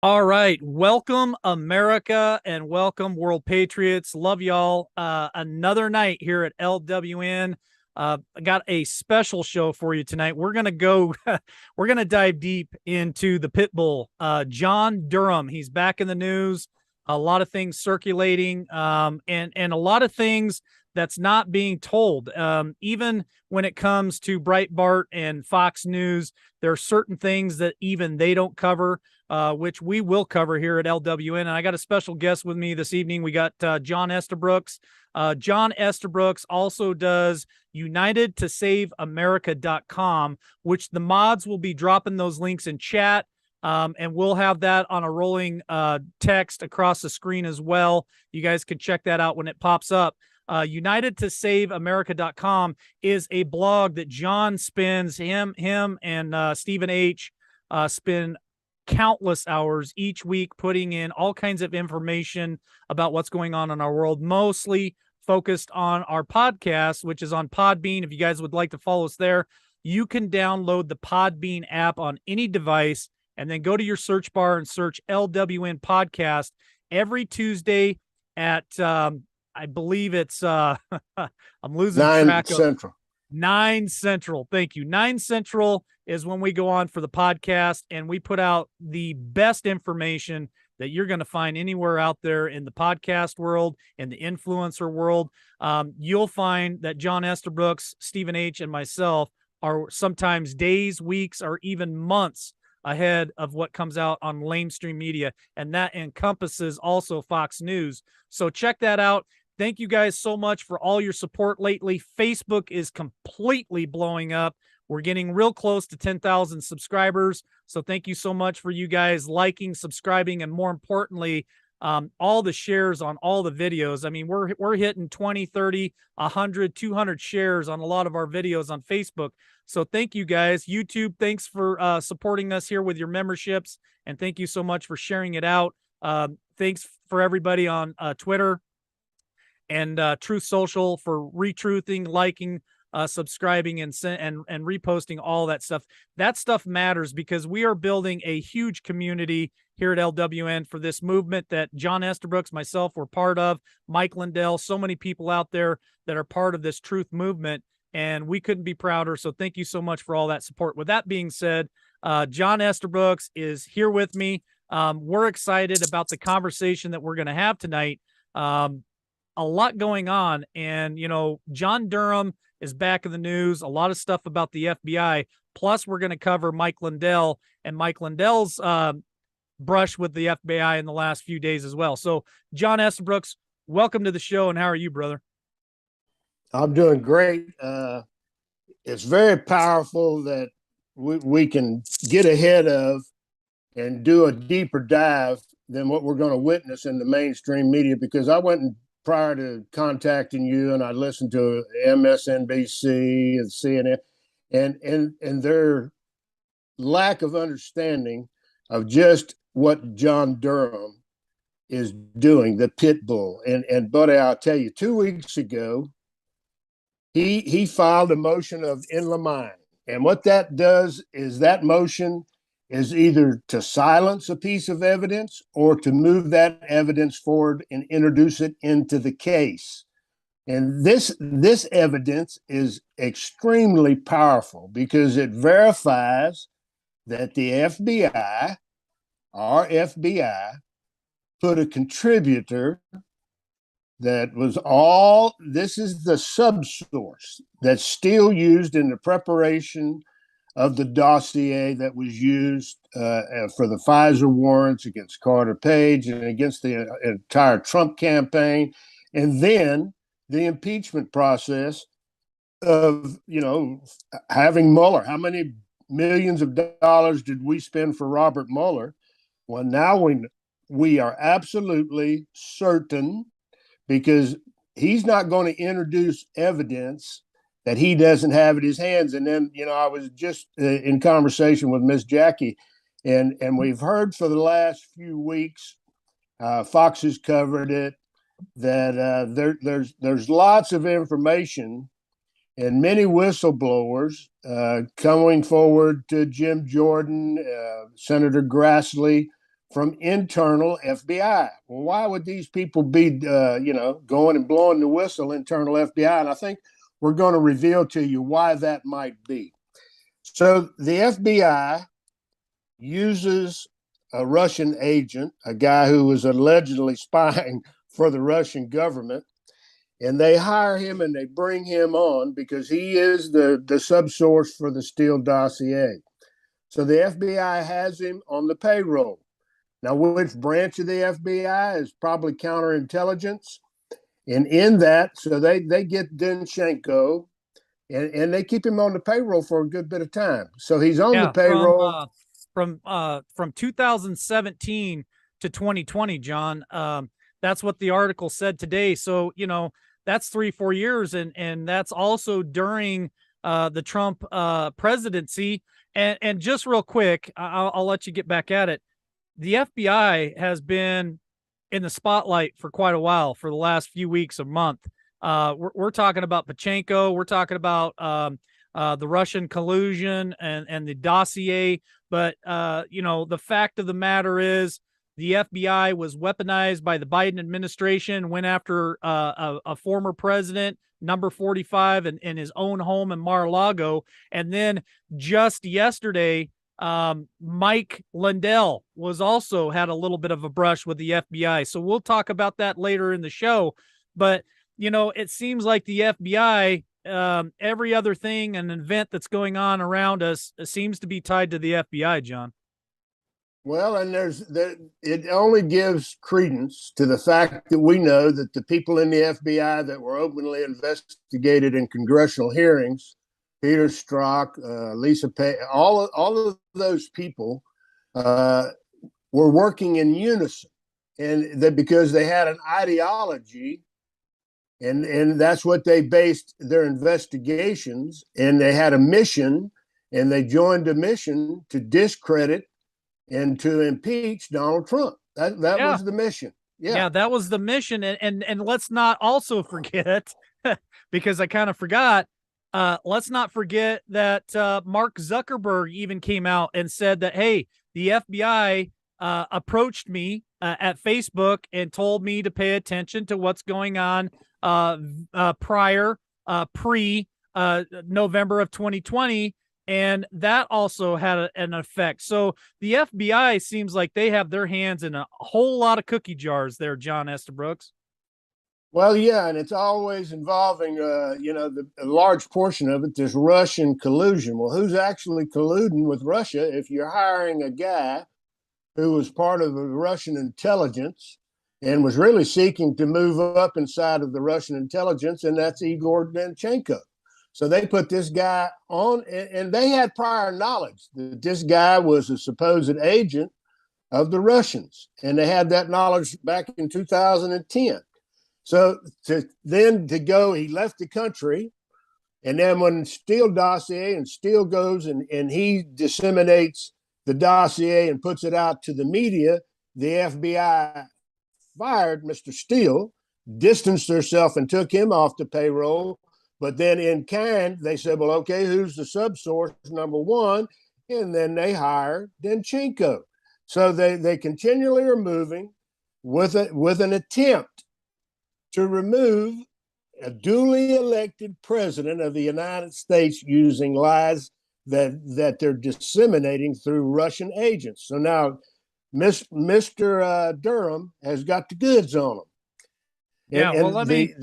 All right. Welcome, America, and welcome, World Patriots. Love y'all. Another night here at LWN. I got a special show for you tonight. We're going to go, we're going to dive deep into the pit bull, John Durham. He's back in the news. A lot of things circulating, and a lot of things that's not being told. Even when it comes to Breitbart and Fox News, there are certain things that even they don't cover, which we will cover here at LWN. And I got a special guest with me this evening. We got John Estabrooks. John Estabrooks also does UnitedToSaveAmerica.com, which the mods will be dropping those links in chat. And we'll have that on a rolling text across the screen as well. You guys can check that out when it pops up. UnitedToSaveAmerica.com is a blog that John spends, him and Stephen H. Spend countless hours each week putting in all kinds of information about what's going on in our world, mostly focused on our podcast, which is on Podbean. If you guys would like to follow us there, you can download the Podbean app on any device and then go to your search bar and search LWN podcast every Tuesday at I believe it's I'm losing 9 track of Central. 9 Central. Thank you. 9 Central is when we go on for the podcast, and we put out the best information that you're going to find anywhere out there in the podcast world, in the influencer world. You'll find that John Estabrooks, Stephen H., and myself are sometimes days, weeks, or even months ahead of what comes out on mainstream media, and that encompasses also Fox News. So check that out. Thank you guys so much for all your support lately. Facebook is completely blowing up. We're getting real close to 10,000 subscribers. So thank you so much for you guys liking, subscribing, and more importantly, all the shares on all the videos. I mean, we're hitting 20, 30, 100, 200 shares on a lot of our videos on Facebook. So thank you guys. YouTube, thanks for supporting us here with your memberships. And thank you so much for sharing it out. Thanks for everybody on Twitter and Truth Social for retruthing, liking, subscribing, and reposting all that stuff. That stuff matters because we are building a huge community here at LWN for this movement that John Estabrooks, myself, were part of, Mike Lindell, so many people out there that are part of this truth movement, and we couldn't be prouder. So thank you so much for all that support. With that being said, John Estabrooks is here with me. We're excited about the conversation that we're going to have tonight. A lot going on, and John Durham is back in the news, a lot of stuff about the FBI, plus we're going to cover Mike Lindell and Mike Lindell's brush with the FBI in the last few days as well. So John Estabrooks, welcome to the show, and how are you, brother? I'm doing great. It's very powerful that we can get ahead of and do a deeper dive than what we're going to witness in the mainstream media, because I went and prior to contacting you, and I listened to MSNBC and CNN, and their lack of understanding of just what John Durham is doing, the pit bull. And buddy, I'll tell you, 2 weeks ago, he filed a motion of in limine, and what that does is that motion is either to silence a piece of evidence or to move that evidence forward and introduce it into the case. And this evidence is extremely powerful because it verifies that the FBI, our FBI, put a contributor that was all, this is the subsource that's still used in the preparation of the dossier that was used for the Pfizer warrants against Carter Page and against the entire Trump campaign, and then the impeachment process of, having Mueller. How many millions of dollars did we spend for Robert Mueller? Well, now we are absolutely certain, because he's not going to introduce evidence that he doesn't have in his hands. And then, I was just in conversation with Miss Jackie, and we've heard for the last few weeks, Fox has covered it, that there's lots of information and many whistleblowers coming forward to Jim Jordan, Senator Grassley, from internal FBI. Well, why would these people be, going and blowing the whistle, internal FBI? And I think we're going to reveal to you why that might be. So the FBI uses a Russian agent, a guy who was allegedly spying for the Russian government, and they hire him and they bring him on because he is the subsource for the Steele dossier. So the FBI has him on the payroll. Now, which branch of the FBI is probably counterintelligence? And in that, so they get Denchenko, and they keep him on the payroll for a good bit of time. So he's on the payroll from 2017 to 2020, John. That's what the article said today. So, that's 3-4 years. And that's also during the Trump presidency. And just real quick, I'll let you get back at it. The FBI has been in the spotlight for quite a while, for the last few weeks, a month. We're talking about Pachenko. We're talking about the Russian collusion and the dossier. But, the fact of the matter is the FBI was weaponized by the Biden administration, went after a former president, number 45, in his own home in Mar-a-Lago. And then just yesterday, Mike Lindell was also had a little bit of a brush with the FBI. So we'll talk about that later in the show. But, it seems like the FBI, every other thing, an event that's going on around us seems to be tied to the FBI, John. Well, and it only gives credence to the fact that we know that the people in the FBI that were openly investigated in congressional hearings, Peter Strzok, Lisa Page, all of those people were working in unison, and that because they had an ideology, and that's what they based their investigations, and they had a mission, and they joined a mission to discredit and to impeach Donald Trump. That was the mission. Yeah, that was the mission. And let's not also forget, because I kind of forgot, let's not forget that Mark Zuckerberg even came out and said that, hey, the FBI approached me at Facebook and told me to pay attention to what's going on pre November of 2020. And that also had an effect. So the FBI seems like they have their hands in a whole lot of cookie jars there, John Estabrooks. Well, yeah, and it's always involving, a large portion of it, this Russian collusion. Well, who's actually colluding with Russia if you're hiring a guy who was part of the Russian intelligence and was really seeking to move up inside of the Russian intelligence, and that's Igor Denchenko. So they put this guy on, and they had prior knowledge that this guy was a supposed agent of the Russians, and they had that knowledge back in 2010. So to go, he left the country, and then when Steele dossier, and Steele goes and he disseminates the dossier and puts it out to the media, the FBI fired Mr. Steele, distanced herself, and took him off the payroll. But then in kind, they said, well, okay, who's the subsource, number one? And then they hired Denchenko. So they continually are moving with an attempt to remove a duly elected president of the United States using lies that they're disseminating through Russian agents. So now Mr. Durham has got the goods on him. Yeah, well, let me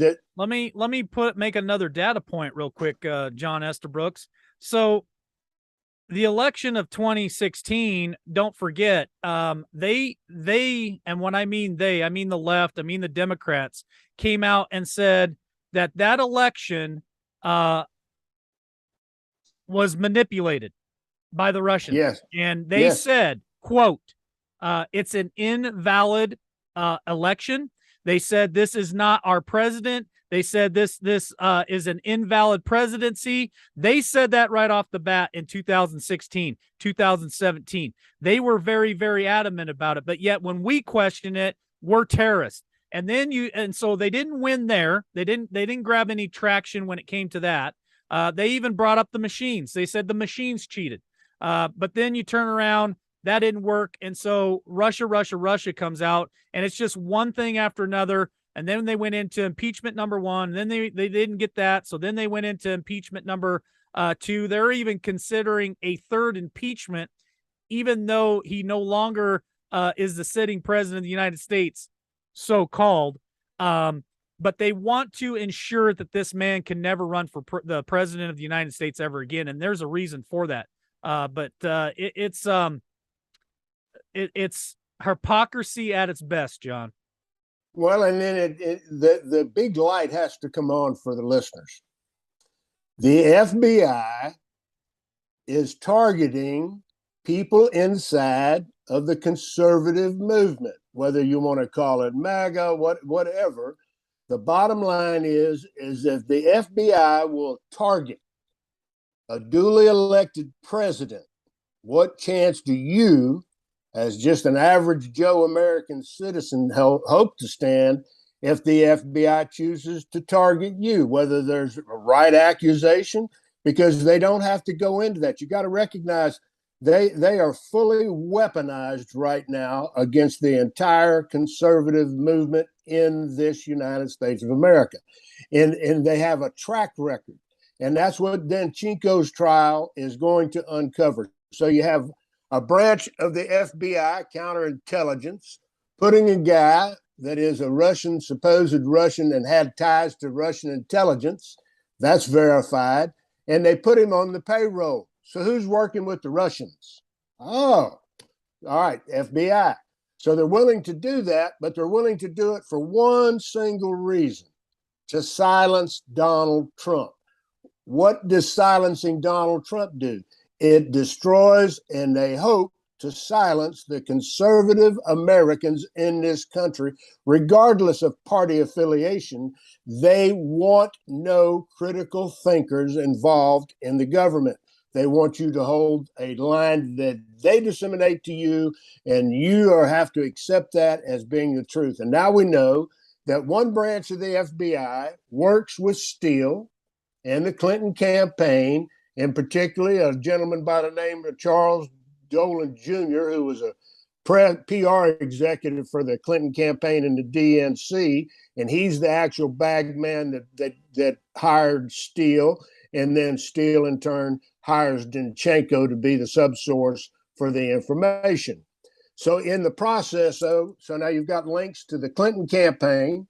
make another data point real quick, John Estabrooks. So the election of 2016, don't forget, they, and when I mean they, I mean the left, I mean the Democrats, came out and said that election was manipulated by the Russians. Yes. And they said, quote, it's an invalid election. They said this is not our president. They said this is an invalid presidency. They said that right off the bat in 2016, 2017. They were very, very adamant about it. But yet when we question it, we're terrorists. And so they didn't win there. They didn't grab any traction when it came to that. They even brought up the machines. They said the machines cheated. But then you turn around, That didn't work. And so Russia comes out, and it's just one thing after another. And then they went into impeachment number one. And then they didn't get that. So then they went into impeachment number two. They're even considering a third impeachment, even though he no longer is the sitting president of the United States, so-called. But they want to ensure that this man can never run for the president of the United States ever again. And there's a reason for that. It's hypocrisy at its best, John. Well, and then the big light has to come on for the listeners. The FBI is targeting people inside of the conservative movement, whether you want to call it MAGA, whatever. The bottom line is if the FBI will target a duly elected president, what chance do you, as just an average Joe American citizen, hope to stand if the FBI chooses to target you, whether there's a right accusation? Because they don't have to go into that. You got to recognize they are fully weaponized right now against the entire conservative movement in this United States of America. And they have a track record. And that's what Danchenko's trial is going to uncover. So you have a branch of the FBI, counterintelligence, putting a guy that is a Russian, supposed Russian, and had ties to Russian intelligence. That's verified. And they put him on the payroll. So who's working with the Russians? Oh, all right, FBI. So they're willing to do that, but they're willing to do it for one single reason: to silence Donald Trump. What does silencing Donald Trump do? It destroys, and they hope to silence, the conservative Americans in this country, regardless of party affiliation. They want no critical thinkers involved in the government. They want you to hold a line that they disseminate to you, and you have to accept that as being the truth. And now we know that one branch of the FBI works with Steele and the Clinton campaign, and particularly a gentleman by the name of Charles Dolan Jr., who was a PR executive for the Clinton campaign in the DNC, and he's the actual bag man that hired Steele, and then Steele in turn hires Danchenko to be the subsource for the information. So in the process, so now you've got links to the Clinton campaign,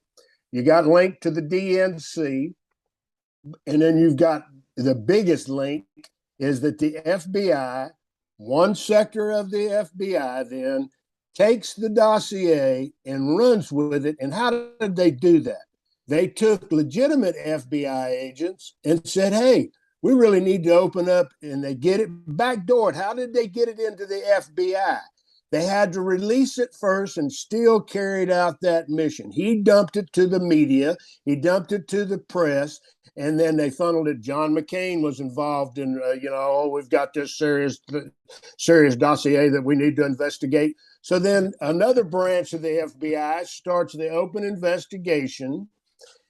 you got linked to the DNC, and then you've got the biggest link is that the FBI, one sector of the FBI, then takes the dossier and runs with it. And how did they do that? They took legitimate FBI agents and said, hey, we really need to open up, and they get it backdoored. How did they get it into the FBI? They had to release it first, and Steele carried out that mission. He dumped it to the media. He dumped it to the press, and then they funneled it. John McCain was involved in, we've got this serious dossier that we need to investigate. So then another branch of the FBI starts the open investigation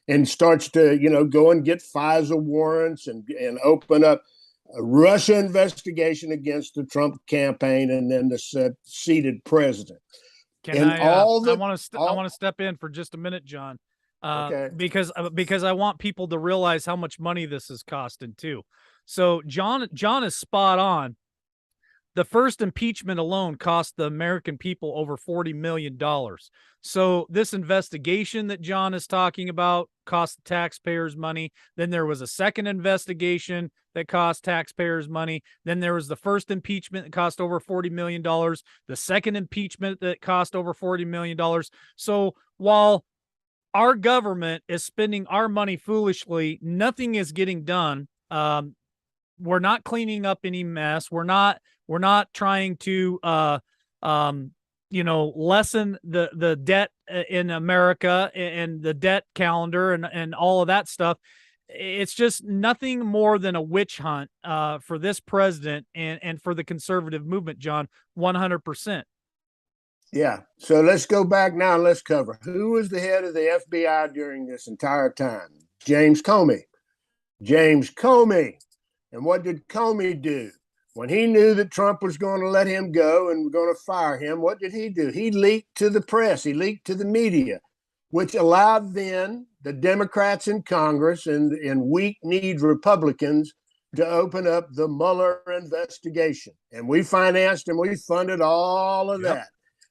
and starts to, go and get FISA warrants and open up a Russia investigation against the Trump campaign and then the seated president. I want to step in for just a minute, John, okay. because I want people to realize how much money this is costing too. So John is spot on. The first impeachment alone cost the American people over $40 million. So this investigation that John is talking about cost the taxpayers money. Then there was a second investigation that cost taxpayers money. Then there was the first impeachment that cost over $40 million. The second impeachment that cost over $40 million. So while our government is spending our money foolishly, nothing is getting done. We're not cleaning up any mess. We're not trying to, lessen the debt in America and the debt calendar and all of that stuff. It's just nothing more than a witch hunt for this president and for the conservative movement, John, 100%. Yeah. So let's go back now and let's cover who was the head of the FBI during this entire time. James Comey. And what did Comey do? When he knew that Trump was going to let him go and going to fire him, what did he do? He leaked to the press. He leaked to the media, which allowed then the Democrats in Congress and weak-kneed Republicans to open up the Mueller investigation. And we financed and we funded all of that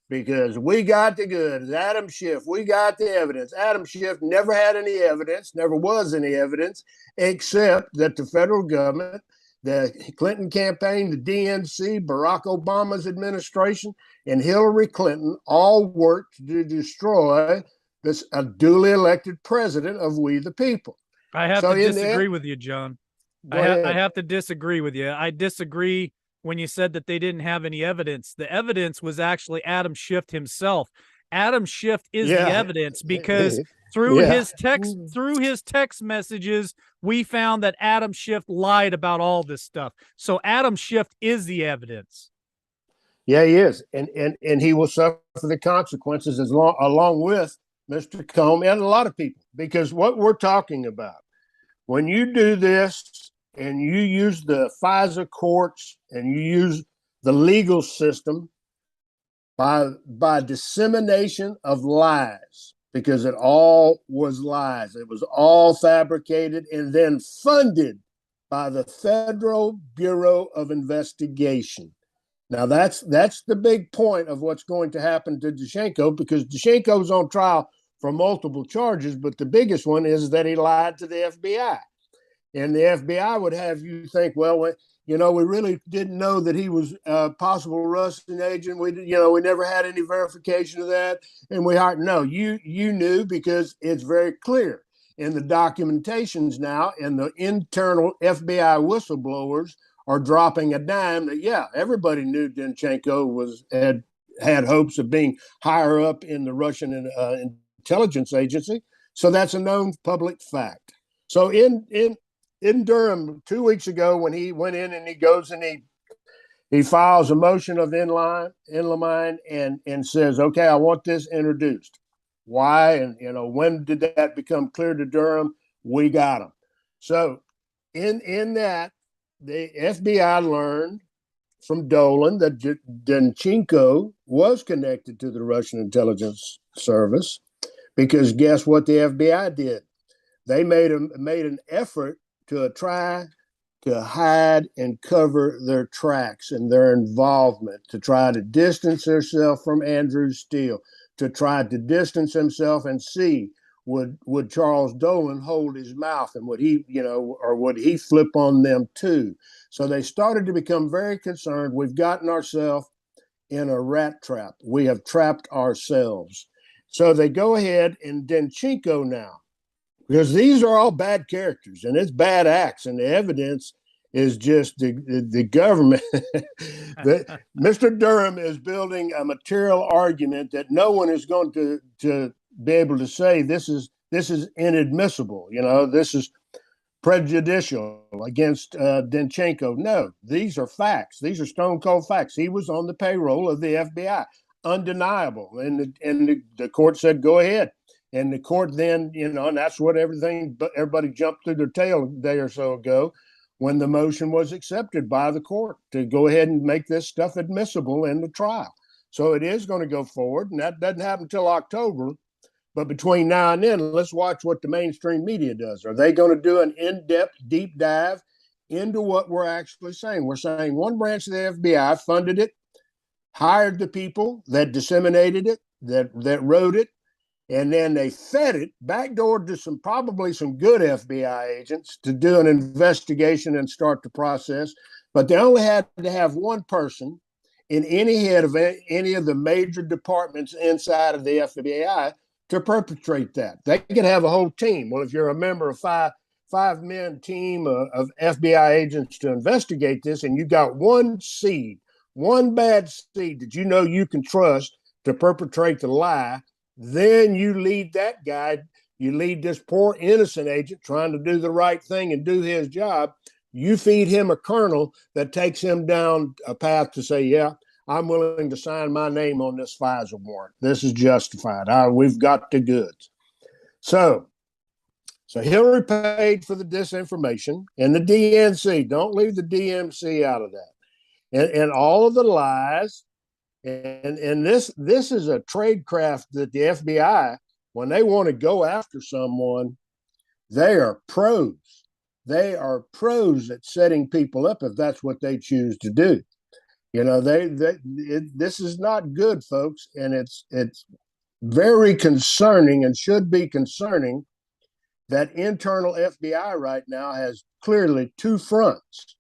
because we got the goods. Adam Schiff, we got the evidence. Adam Schiff never had any evidence, never was any evidence, except that the federal government, the Clinton campaign, the DNC, Barack Obama's administration, and Hillary Clinton all worked to destroy this a duly elected president of we the people. I have to disagree with you, John. I have to disagree with you. I disagree when you said that they didn't have any evidence. The evidence was actually Adam Schiff himself. Adam Schiff is the evidence because through his text messages, we found that Adam Schiff lied about all this stuff. So Adam Schiff is the evidence. Yeah, he is. And he will suffer the consequences along with Mr. Comey and a lot of people, because what we're talking about, when you do this and you use the FISA courts and you use the legal system by dissemination of lies, because it all was lies. It was all fabricated and then funded by the Federal Bureau of Investigation. Now, that's the big point of what's going to happen to Danchenko, because Danchenko's on trial for multiple charges, but the biggest one is that he lied to the FBI. And the FBI would have you think, well, we really didn't know that he was a possible Russian agent. We never had any verification of that. And you knew, because it's very clear in the documentations now, and the internal FBI whistleblowers are dropping a dime that, everybody knew Danchenko had hopes of being higher up in the Russian intelligence agency. So that's a known public fact. So in Durham 2 weeks ago, when he went in and he goes and he files a motion of in limine and says, okay, I want this introduced. Why? And when did that become clear to Durham? We got him. So in that, the FBI learned from Dolan that Danchenko was connected to the Russian intelligence service, because guess what the FBI did? They made an effort to try to hide and cover their tracks and their involvement, to try to distance themselves from Andrew Steele, to try to distance himself and see would Charles Dolan hold his mouth, and would he flip on them too? So they started to become very concerned. We've gotten ourselves in a rat trap. We have trapped ourselves. So they go ahead and Danchenko now, because these are all bad characters and it's bad acts, and the evidence is just the government. Mr. Durham is building a material argument that no one is going to be able to say this is inadmissible. This is prejudicial against Danchenko. No, these are facts. These are stone cold facts. He was on the payroll of the FBI, undeniable. And the court said, go ahead. And the court then, and that's what everybody jumped through their tail a day or so ago, when the motion was accepted by the court to go ahead and make this stuff admissible in the trial. So it is going to go forward, and that doesn't happen until October. But between now and then, let's watch what the mainstream media does. Are they going to do an in-depth, deep dive into what we're actually saying? We're saying one branch of the FBI funded it, hired the people that disseminated it, that wrote it, and then they fed it, backdoored to probably some good FBI agents to do an investigation and start the process. But they only had to have one person in any head of any of the major departments inside of the FBI to perpetrate that. They could have a whole team. Well, if you're a member of five-man team of FBI agents to investigate this, and you got one bad seed that you can trust to perpetrate the lie, then you lead that guy. You lead this poor innocent agent trying to do the right thing and do his job. You feed him a kernel that takes him down a path to say, yeah, I'm willing to sign my name on this FISA warrant. This is justified. We've got the goods. So Hillary paid for the disinformation, and the DNC. Don't leave the DNC out of that. and all of the lies. And this is a tradecraft that the FBI, when they want to go after someone, they are pros. They are pros at setting people up if that's what they choose to do. You know, this is not good, folks, and it's very concerning and should be concerning that internal FBI right now has clearly two fronts.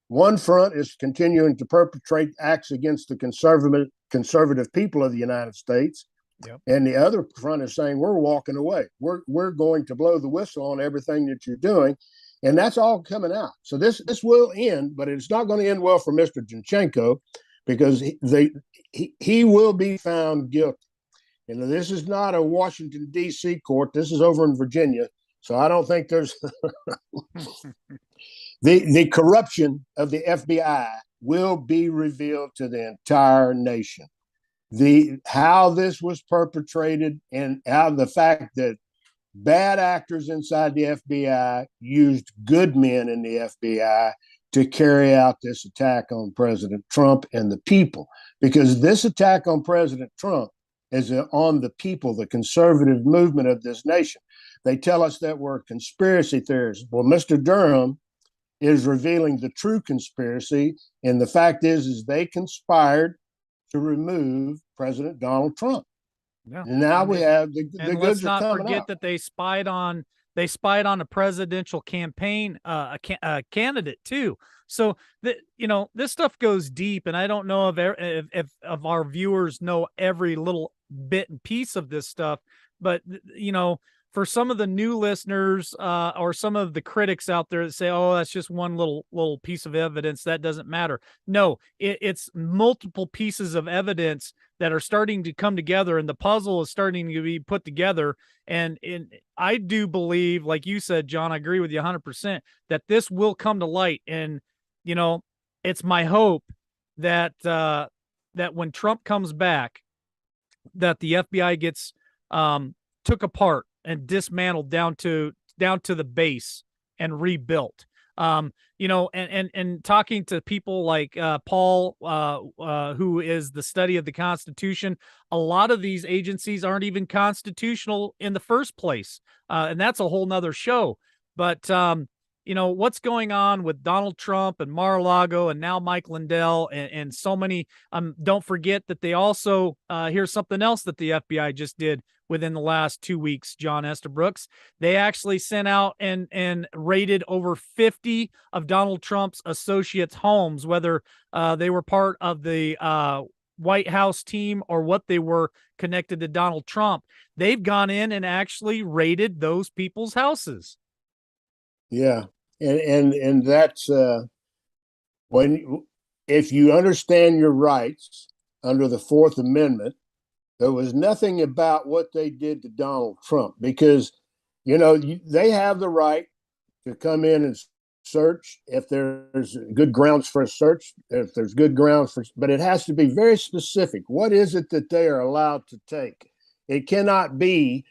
One front is continuing to perpetrate acts against the conservative people of the United States. Yep. And the other front is saying, we're walking away. We're going to blow the whistle on everything that you're doing. And that's all coming out. So this will end, but it's not going to end well for Mr. Zinchenko, because he will be found guilty. And this is not a Washington, D.C. court. This is over in Virginia. So I don't think there's the corruption of the FBI will be revealed to the entire nation. How this was perpetrated, and how the fact that bad actors inside the FBI used good men in the FBI to carry out this attack on President Trump and the people. Because this attack on President Trump is on the people, the conservative movement of this nation. They tell us that we're conspiracy theorists. Well, Mr. Durham is revealing the true conspiracy, and the fact is they conspired to remove President Donald Trump. Yeah. Now we have the and goods let's not are coming forget out. that they spied on a presidential campaign candidate too. So that, you know, this stuff goes deep, and I don't know if our viewers know every little bit and piece of this stuff, but you know, for some of the new listeners or some of the critics out there that say, oh, that's just one little piece of evidence, that doesn't matter. No, it's multiple pieces of evidence that are starting to come together, and the puzzle is starting to be put together. And I do believe, like you said, John, I agree with you 100%, that this will come to light. And, you know, it's my hope that that when Trump comes back, that the FBI gets took apart and dismantled down to the base and rebuilt. You know, and talking to people like Paul, who is the study of the Constitution, a lot of these agencies aren't even constitutional in the first place, and that's a whole nother show. But you know, what's going on with Donald Trump and Mar-a-Lago and now Mike Lindell and so many. Don't forget that they also here's something else that the FBI just did within the last 2 weeks, John Estabrooks. They actually sent out and raided over 50 of Donald Trump's associates' homes, whether they were part of the White House team or what they were connected to Donald Trump. They've gone in and actually raided those people's houses. Yeah, and that's if you understand your rights under the Fourth Amendment, there was nothing about what they did to Donald Trump, because, you know, they have the right to come in and search if there's good grounds for a search, if there's good grounds for, but it has to be very specific. What is it that they are allowed to take? It cannot be,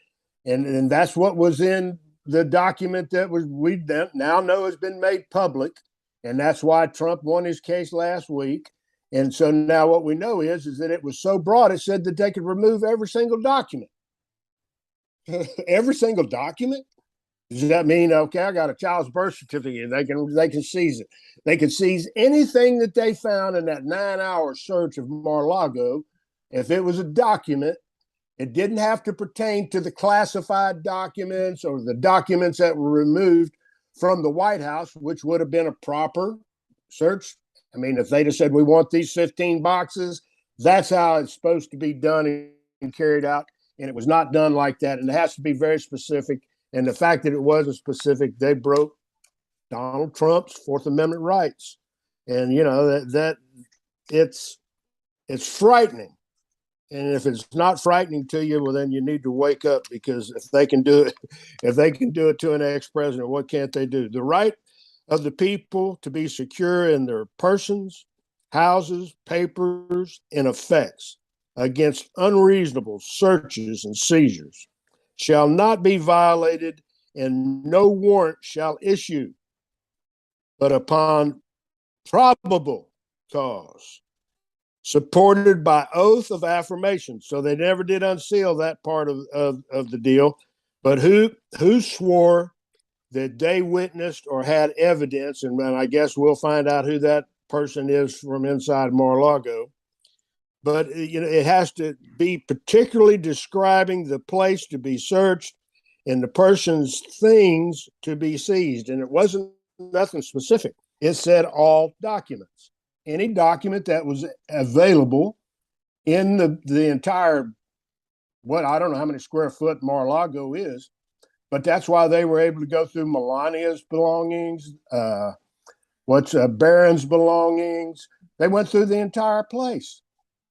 and that's what was in the document that we now know has been made public, and that's why Trump won his case last week. And so now what we know is that it was so broad, it said that they could remove every single document. Every single document? Does that mean, okay, I got a child's birth certificate, they can seize it? They can seize anything that they found in that 9-hour search of Mar-a-Lago. If it was a document, it didn't have to pertain to the classified documents or the documents that were removed from the White House, which would have been a proper search. I mean, if they'd have said, we want these 15 boxes, that's how it's supposed to be done and carried out. And it was not done like that. And it has to be very specific. And the fact that it wasn't specific, they broke Donald Trump's Fourth Amendment rights. And, you know, that it's frightening. And if it's not frightening to you, well, then you need to wake up, because if they can do it to an ex-president, what can't they do? The right of the people to be secure in their persons, houses, papers, and effects against unreasonable searches and seizures shall not be violated, and no warrant shall issue but upon probable cause, supported by oath of affirmation. So they never did unseal that part of the deal. But who swore that they witnessed or had evidence, and I guess we'll find out who that person is from inside Mar-a-Lago. But it has to be particularly describing the place to be searched and the person's things to be seized. And it wasn't nothing specific. It said all documents. Any document that was available in the entire, I don't know how many square foot Mar-a-Lago is, but that's why they were able to go through Melania's belongings, Barron's belongings. They went through the entire place.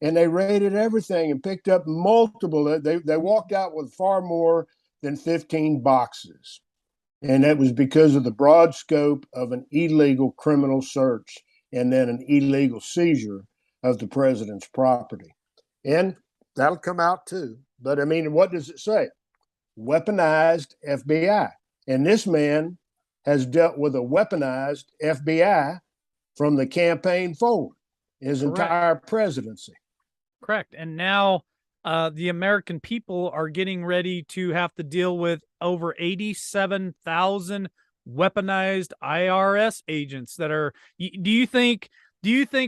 And they raided everything and picked up multiple. They walked out with far more than 15 boxes. And that was because of the broad scope of an illegal criminal search and then an illegal seizure of the president's property. And that'll come out too. But I mean, what does it say? Weaponized FBI. And this man has dealt with a weaponized FBI from the campaign forward, his entire presidency. Correct. And now the American people are getting ready to have to deal with over 87,000 weaponized IRS agents that are. Do you think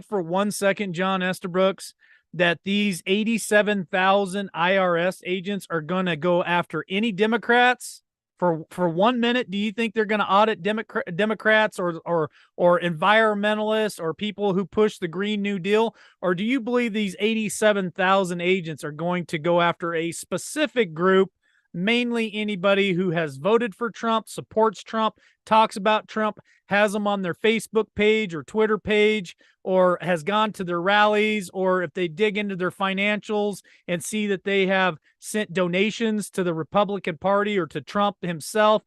for 1 second, John Estabrooks, that these 87,000 IRS agents are going to go after any Democrats? For 1 minute, do you think they're going to audit Democrats or environmentalists or people who push the Green New Deal? Or do you believe these 87,000 agents are going to go after a specific group, mainly anybody who has voted for Trump, supports Trump, talks about Trump, has them on their Facebook page or Twitter page, or has gone to their rallies, or if they dig into their financials and see that they have sent donations to the Republican Party or to Trump himself?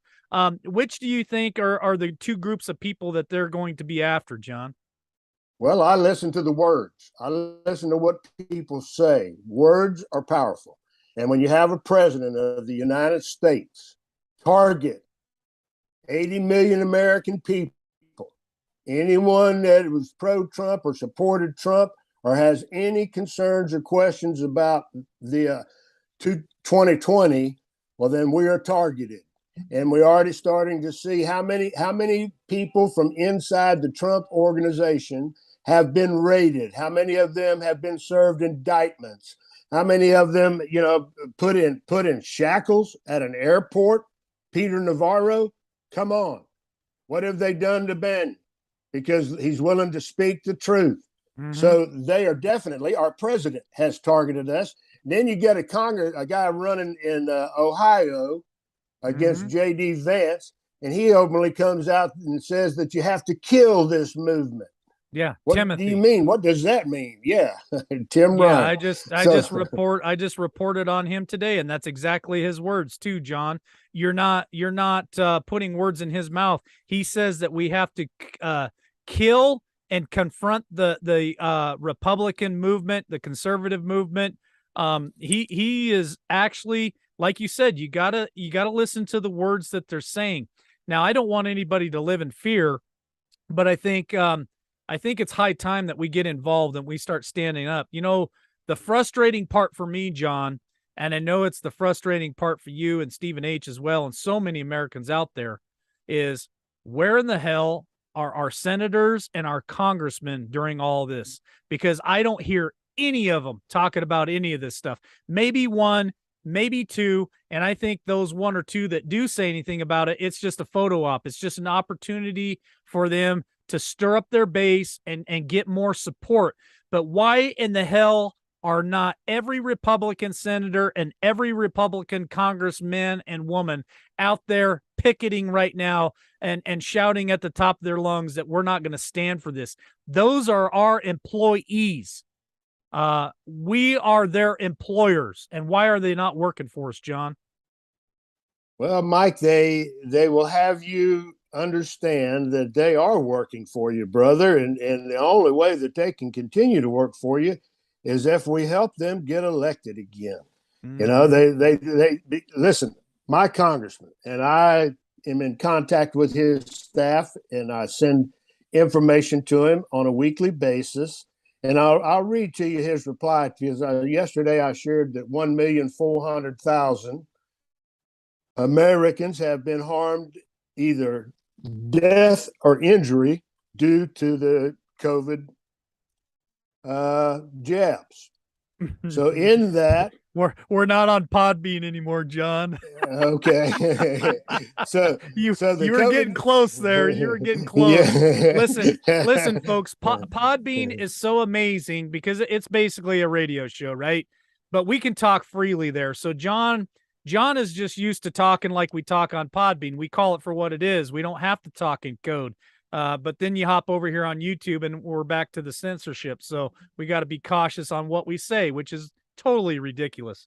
Which do you think are the two groups of people that they're going to be after, John? Well, I listen to the words. I listen to what people say. Words are powerful. And when you have a president of the United States target 80 million American people, anyone that was pro-Trump or supported Trump or has any concerns or questions about the 2020, well, then we are targeted. And we're already starting to see how many people from inside the Trump organization have been raided, how many of them have been served indictments, how many of them, put in shackles at an airport. Peter Navarro, come on. What have they done to Ben? Because he's willing to speak the truth. Mm-hmm. So they are definitely, our president has targeted us. Then you get a guy running in Ohio against J.D. Vance, and he openly comes out and says that you have to kill this movement. Yeah, what Timothy. do you mean? What does that mean? Yeah, Tim Ryan. I just reported on him today, and that's exactly his words too, John. You're not putting words in his mouth. He says that we have to kill and confront the Republican movement, the conservative movement. He is actually, like you said, you gotta listen to the words that they're saying. Now, I don't want anybody to live in fear, but I think it's high time that we get involved and we start standing up. The frustrating part for me, John, and I know it's the frustrating part for you and Stephen H. as well, and so many Americans out there, is where in the hell are our senators and our congressmen during all this? Because I don't hear any of them talking about any of this stuff. Maybe one, maybe two, and I think those one or two that do say anything about it, it's just a photo op. It's just an opportunity for them to stir up their base and get more support. But why in the hell are not every Republican senator and every Republican congressman and woman out there picketing right now and shouting at the top of their lungs that we're not going to stand for this? Those are our employees. We are their employers. And why are they not working for us, John? Well, Mike, they will have you understand that they are working for you, brother. And the only way that they can continue to work for you is if we help them get elected again. They listen, my congressman, and I am in contact with his staff, and I send information to him on a weekly basis. And I'll read to you his reply, because yesterday I shared that 1,400,000 Americans have been harmed, either death or injury, due to the COVID jabs. So in that, we're not on Podbean anymore, John. okay. you the were getting close there. You were getting close. Yeah. Listen, folks. Podbean is so amazing because it's basically a radio show, right? But we can talk freely there. So John is just used to talking like we talk on Podbean. We call it for what it is. We don't have to talk in code. But then you hop over here on YouTube and we're back to the censorship. So we got to be cautious on what we say, which is totally ridiculous.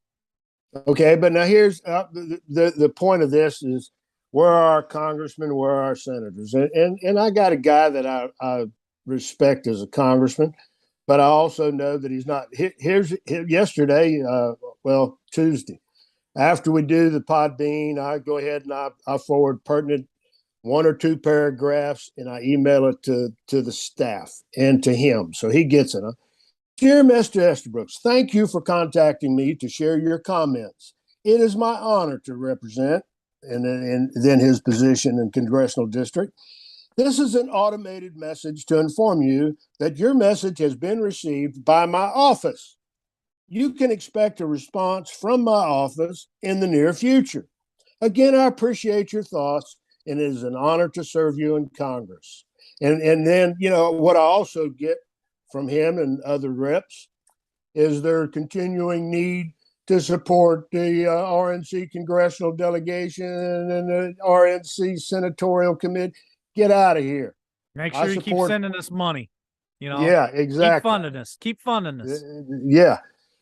Okay, but now here's the point of this is, where are our congressmen, where are our senators? And I got a guy that I respect as a congressman, but I also know that he's not. Here's yesterday, Tuesday, after we do the Podbean, I go ahead and I forward pertinent 1 or 2 paragraphs, and I email it to the staff and to him, so he gets it. Dear Mr. Estabrooks, thank you for contacting me to share your comments. It is my honor to represent and then his position in congressional district. This is an automated message to inform you that your message has been received by my office. You can expect a response from my office in the near future. Again, I appreciate your thoughts, and it is an honor to serve you in Congress. And then, what I also get from him and other reps is their continuing need to support the RNC congressional delegation and the RNC senatorial committee. Get out of here. Make sure you keep sending us money. Yeah, exactly. Keep funding us. Yeah.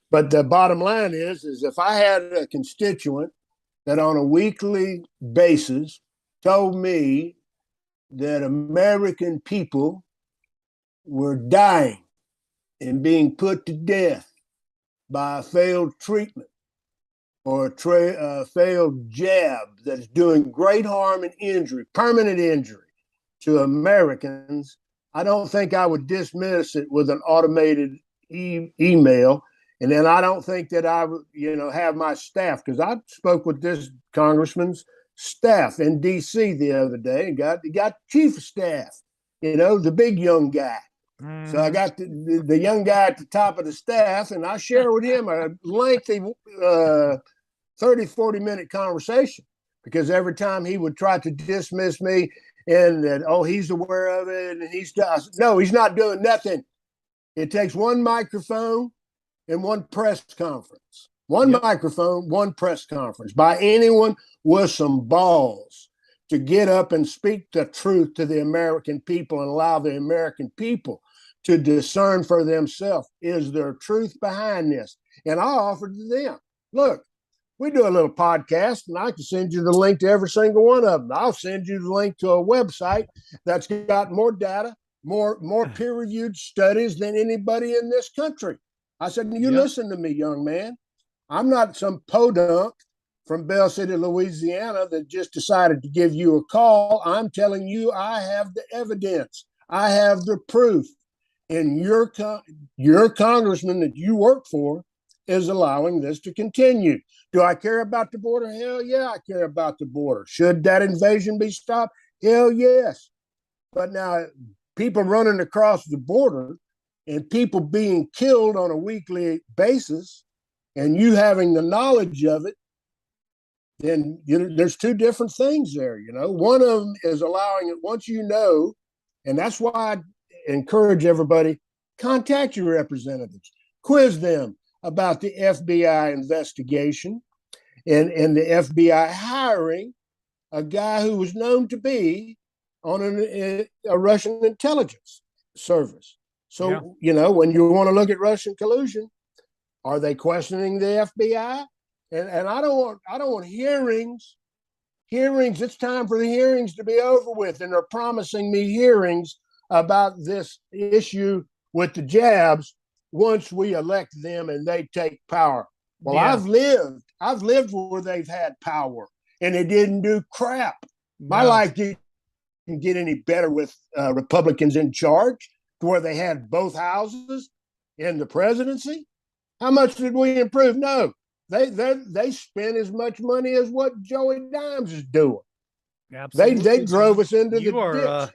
But the bottom line is if I had a constituent that on a weekly basis told me that American people were dying and being put to death by a failed treatment or a failed jab that's doing great harm and injury, permanent injury to Americans, I don't think I would dismiss it with an automated email. And then I don't think that I would, have my staff, because I spoke with this congressman's staff in D.C. the other day and got chief of staff, the big young guy. So I got the young guy at the top of the staff, and I share with him a lengthy 30, 40-minute conversation, because every time he would try to dismiss me and that, he's aware of it, and he's not doing nothing. It takes one microphone and one press conference. One microphone, one press conference by anyone with some balls to get up and speak the truth to the American people and allow the American people to discern for themselves, is there truth behind this? And I offered to them, look, we do a little podcast, and I can send you the link to every single one of them. I'll send you the link to a website that's got more data, more peer-reviewed studies than anybody in this country. I said, listen to me, young man. I'm not some podunk from Bell City, Louisiana, that just decided to give you a call. I'm telling you, I have the evidence. I have the proof. And your congressman that you work for is allowing this to continue. Do I care about the border? Hell yeah, I care about the border. Should that invasion be stopped? Hell yes. But now, people running across the border and people being killed on a weekly basis, and you having the knowledge of it, then there's two different things there. One of them is allowing it once and that's why I encourage everybody, contact your representatives, quiz them about the FBI investigation and the FBI hiring a guy who was known to be on a Russian intelligence service. So, when you want to look at Russian collusion, are they questioning the FBI? And I don't want hearings. It's time for the hearings to be over with. And they're promising me hearings about this issue with the jabs once we elect them and they take power. Well, yeah. I've lived where they've had power and it didn't do crap. My life didn't can get any better with Republicans in charge to where they had both houses in the presidency. How much did we improve? No, they spent as much money as what Joey Dimes is doing. Absolutely, they drove John. us into You the are ditch.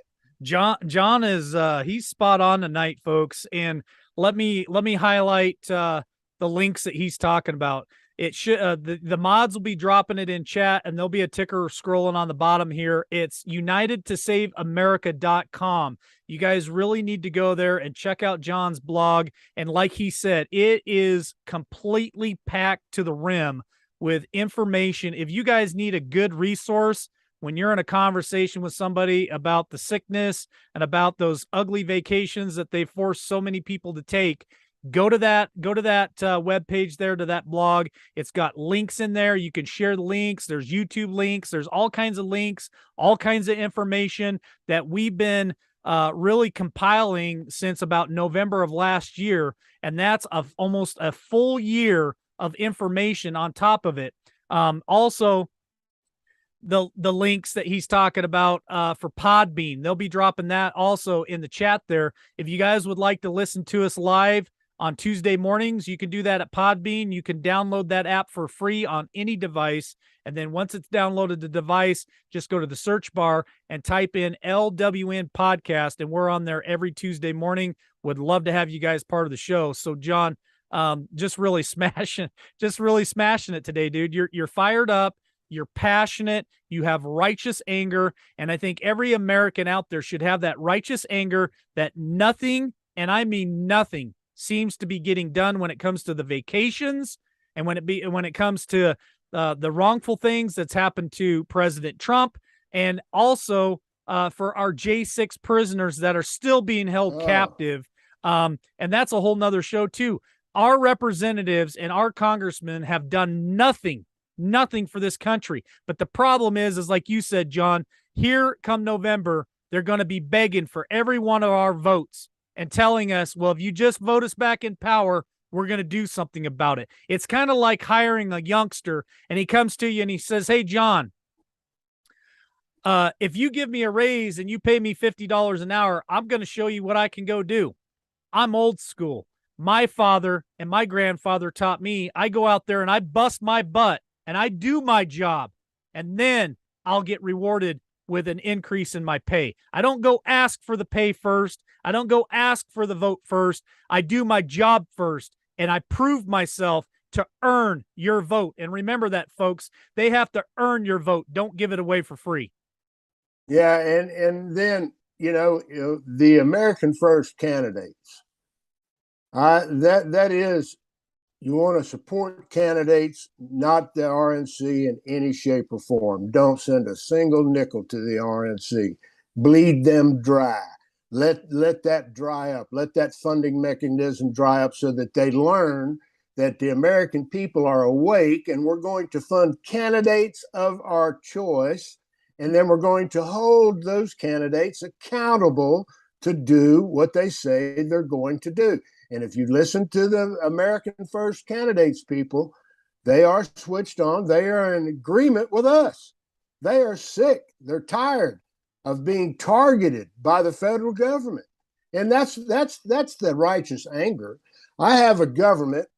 John is he's spot on tonight, folks. And let me highlight the links that he's talking about. It should the mods will be dropping it in chat, and there'll be a ticker scrolling on the bottom here. It's unitedtosaveamerica.com. You guys really need to go there and check out John's blog. And like he said, it is completely packed to the rim with information. If you guys need a good resource when you're in a conversation with somebody about the sickness and about those ugly vacations that they force so many people to take, go to that web page there, to that blog. It's got links in there. You can share the links. There's YouTube links. There's all kinds of links, all kinds of information that we've been really compiling since about November of last year. And that's almost a full year of information on top of it. Also, the links that he's talking about for Podbean, they'll be dropping that also in the chat there. If you guys would like to listen to us live on Tuesday mornings, you can do that at Podbean. You can download that app for free on any device. And then once it's downloaded the device, just go to the search bar and type in LWN podcast. And we're on there every Tuesday morning. Would love to have you guys part of the show. So John, just really smashing it today, dude. You're fired up. You're passionate. You have righteous anger. And I think every American out there should have that righteous anger that nothing, and I mean nothing, seems to be getting done when it comes to the vacations and when it comes to the wrongful things that's happened to President Trump, and also for our J6 prisoners that are still being held captive. And that's a whole nother show too. Our representatives and our congressmen have done nothing for this country. But the problem is like you said, John, here come November, they're going to be begging for every one of our votes and telling us, well, if you just vote us back in power, we're going to do something about it. It's kind of like hiring a youngster, and he comes to you and he says, hey, John, if you give me a raise and you pay me $50 an hour, I'm going to show you what I can go do. I'm old school. My father and my grandfather taught me, I go out there and I bust my butt and I do my job, and then I'll get rewarded with an increase in my pay. I don't go ask for the pay first. I don't go ask for the vote first. I do my job first, and I prove myself to earn your vote. And remember that, folks. They have to earn your vote. Don't give it away for free. Yeah, and then, the American First candidates, that is, you want to support candidates, not the RNC in any shape or form. Don't send a single nickel to the RNC. Bleed them dry. Let that dry up. Let that funding mechanism dry up so that they learn that the American people are awake, and we're going to fund candidates of our choice. And then we're going to hold those candidates accountable to do what they say they're going to do. And if you listen to the American First candidates, people, they are switched on. They are in agreement with us. They are sick. They're tired of being targeted by the federal government. And that's the righteous anger. I have a government,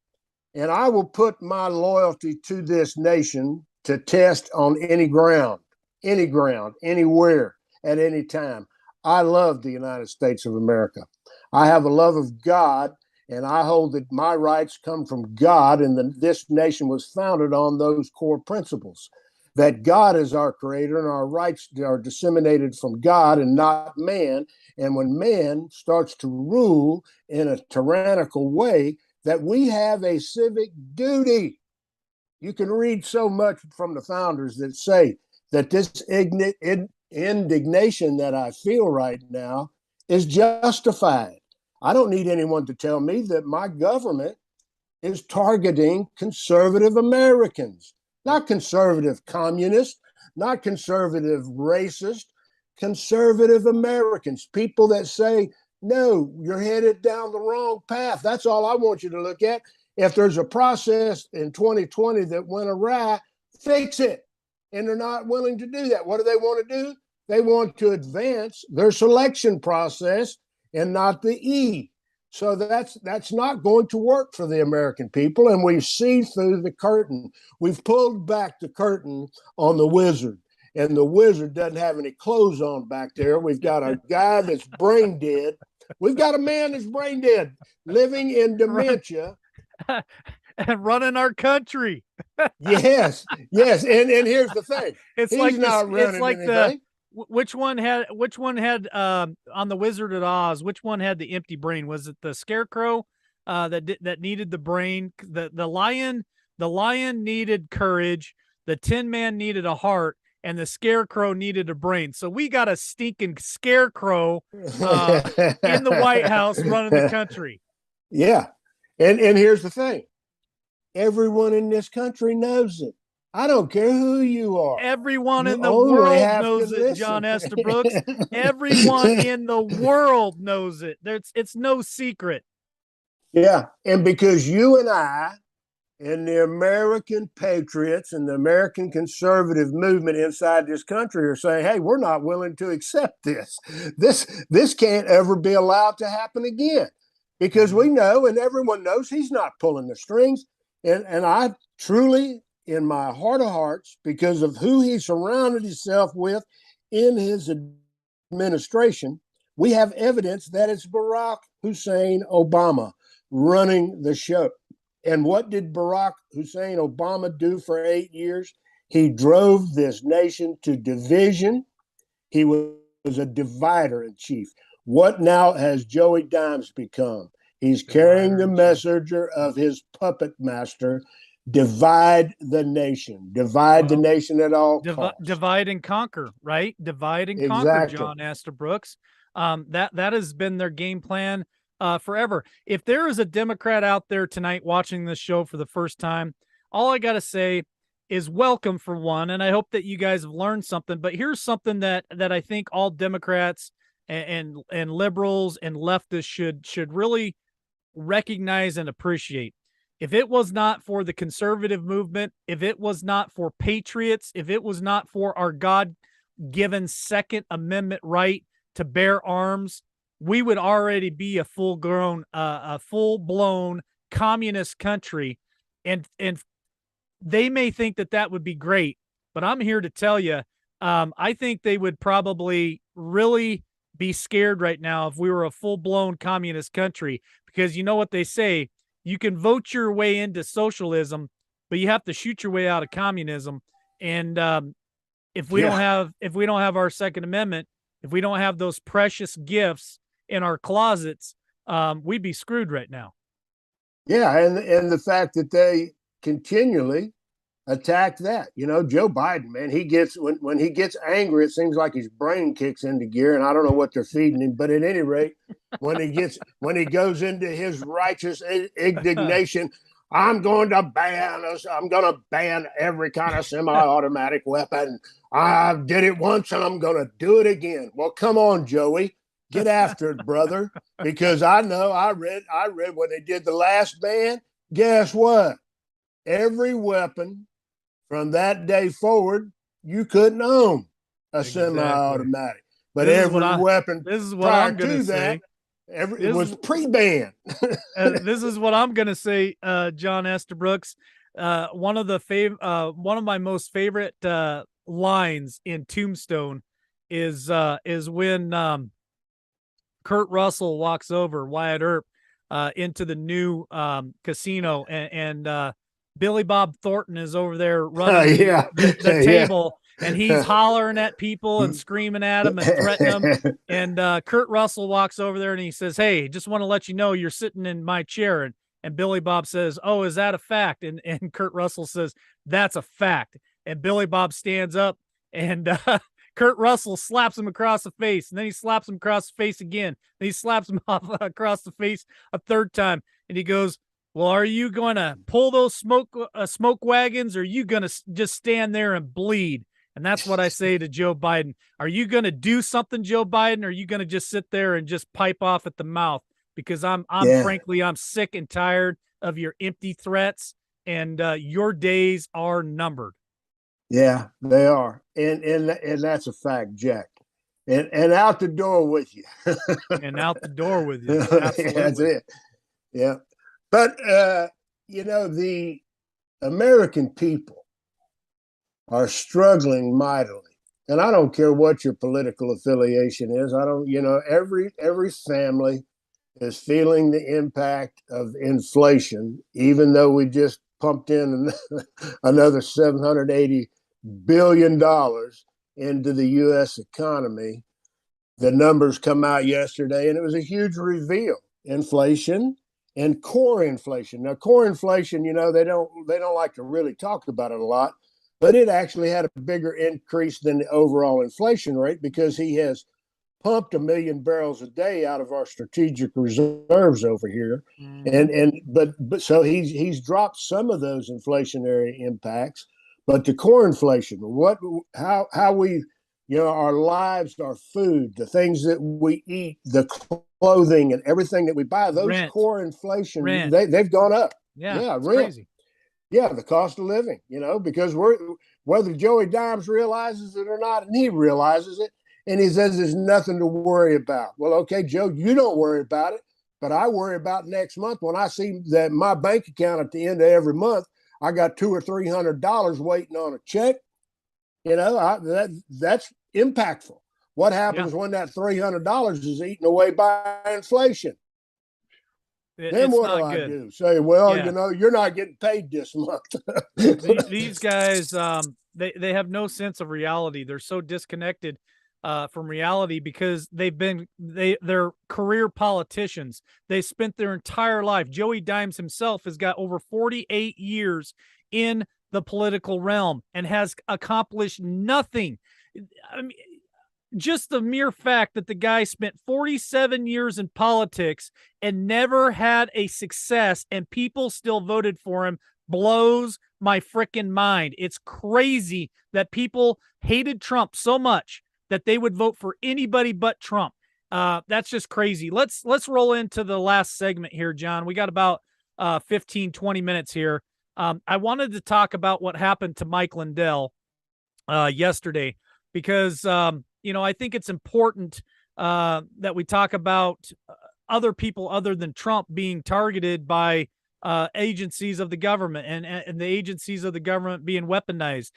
and I will put my loyalty to this nation to test on any ground, anywhere, at any time. I love the United States of America. I have a love of God, and I hold that my rights come from God, and this nation was founded on those core principles, that God is our creator and our rights are disseminated from God and not man. And when man starts to rule in a tyrannical way, that we have a civic duty. You can read so much from the founders that say that this indignation that I feel right now is justified. I don't need anyone to tell me that my government is targeting conservative Americans, not conservative communists, not conservative racist, conservative Americans, people that say, no, you're headed down the wrong path. That's all I want you to look at. If there's a process in 2020 that went awry, fix it. And they're not willing to do that. What do they want to do? They want to advance their selection process and not the E. So that's not going to work for the American people. And we've seen through the curtain. We've pulled back the curtain on the wizard. And the wizard doesn't have any clothes on back there. We've got a guy that's brain dead. We've got a man that's brain dead, living in dementia. And running our country. Yes. And here's the thing. He's not running it's like anything. Which one had on the Wizard of Oz, which one had the empty brain? Was it the scarecrow that needed the brain? The lion needed courage, the Tin Man needed a heart, and the scarecrow needed a brain. So we got a stinking scarecrow in the White House running the country. Yeah. And here's the thing. Everyone in this country knows it. I don't care who you are. Everyone in the world knows it, John Estabrook. Everyone in the world knows it. It's no secret. Yeah. And because you and I and the American patriots and the American conservative movement inside this country are saying, hey, we're not willing to accept this. This can't ever be allowed to happen again. Because we know, and everyone knows, he's not pulling the strings. And I truly, in my heart of hearts, because of who he surrounded himself with in his administration, we have evidence that it's Barack Hussein Obama running the show. And what did Barack Hussein Obama do for 8 years? He drove this nation to division. He was a divider in chief. What now has Joey Dimes become? He's carrying the messenger of his puppet master. Divide the nation. Divide the nation at all costs. Divide and conquer, right? Divide and conquer, John Estabrook. That has been their game plan forever. If there is a Democrat out there tonight watching this show for the first time, all I got to say is welcome, for one, and I hope that you guys have learned something. But here's something that I think all Democrats and liberals and leftists should really recognize and appreciate. If it was not for the conservative movement, if it was not for patriots, if it was not for our God-given Second Amendment right to bear arms, we would already be a full-blown communist country. And they may think that would be great, but I'm here to tell you, I think they would probably really be scared right now if we were a full-blown communist country, because you know what they say, you can vote your way into socialism, but you have to shoot your way out of communism. And if we don't have our Second Amendment, if we don't have those precious gifts in our closets, we'd be screwed right now. Yeah, and the fact that they continually attack that. You know, Joe Biden, man, he gets when he gets angry, it seems like his brain kicks into gear, and I don't know what they're feeding him, but at any rate, when he goes into his righteous indignation, I'm going to ban every kind of semi-automatic weapon. I did it once and I'm going to do it again. Well, come on, Joey, get after it, brother, because I know I read when they did the last ban. Guess what? Every weapon from that day forward, you couldn't own a semi-automatic. But every weapon prior to that, it was pre-banned. This is what I'm going to say, John Estabrook. One of my most favorite lines in Tombstone is when Kurt Russell walks over Wyatt Earp into the new casino, and Billy Bob Thornton is over there running the table, and he's hollering at people and screaming at them and threatening them. And Kurt Russell walks over there and he says, "Hey, just want to let you know you're sitting in my chair." And Billy Bob says, "Oh, is that a fact?" And Kurt Russell says, "That's a fact." And Billy Bob stands up, and Kurt Russell slaps him across the face, and then he slaps him across the face again. Then he slaps him across the face a third time, and he goes, "Well, are you going to pull those smoke wagons, or are you going to just stand there and bleed?" And that's what I say to Joe Biden. Are you going to do something, Joe Biden, or are you going to just sit there and just pipe off at the mouth? Because frankly, I'm sick and tired of your empty threats, and your days are numbered. Yeah, they are. And that's a fact, Jack. and out the door with you. And out the door with you. That's Absolutely. it. Yeah. But, the American people are struggling mightily. And I don't care what your political affiliation is. I don't, every family is feeling the impact of inflation, even though we just pumped in another $780 billion into the U.S. economy. The numbers come out yesterday, and it was a huge reveal. Inflation and core inflation. Now, core inflation, they don't like to really talk about it a lot, but it actually had a bigger increase than the overall inflation rate because he has pumped 1 million barrels a day out of our strategic reserves over here, Mhm. but so he's dropped some of those inflationary impacts, but the core inflation, how we, our lives, our food, the things that we eat, the clothing, and everything that we buy, those Rent. core inflation, Rent. they've gone up. Yeah, Yeah, it's rent. crazy. Yeah, the cost of living, because whether Joey Dimes realizes it or not, and he realizes it, and he says there's nothing to worry about. Well, okay, Joe, you don't worry about it, but I worry about next month when I see that my bank account at the end of every month, I got $200 or $300 waiting on a check. That's impactful. What Yeah. happens when that $300 is eaten away by inflation? Then It's what do not I good. do? Say, well, Yeah. you're not getting paid this month. These guys, they have no sense of reality. They're so disconnected from reality because they're career politicians. They spent their entire life. Joey Dimes himself has got over 48 years in the political realm and has accomplished nothing. I mean, just the mere fact that the guy spent 47 years in politics and never had a success and people still voted for him blows my freaking mind. It's crazy that people hated Trump so much that they would vote for anybody but Trump. That's just crazy. Let's roll into the last segment here, John. We got about 15, 20 minutes here. I wanted to talk about what happened to Mike Lindell yesterday because I think it's important that we talk about other people other than Trump being targeted by agencies of the government and the agencies of the government being weaponized.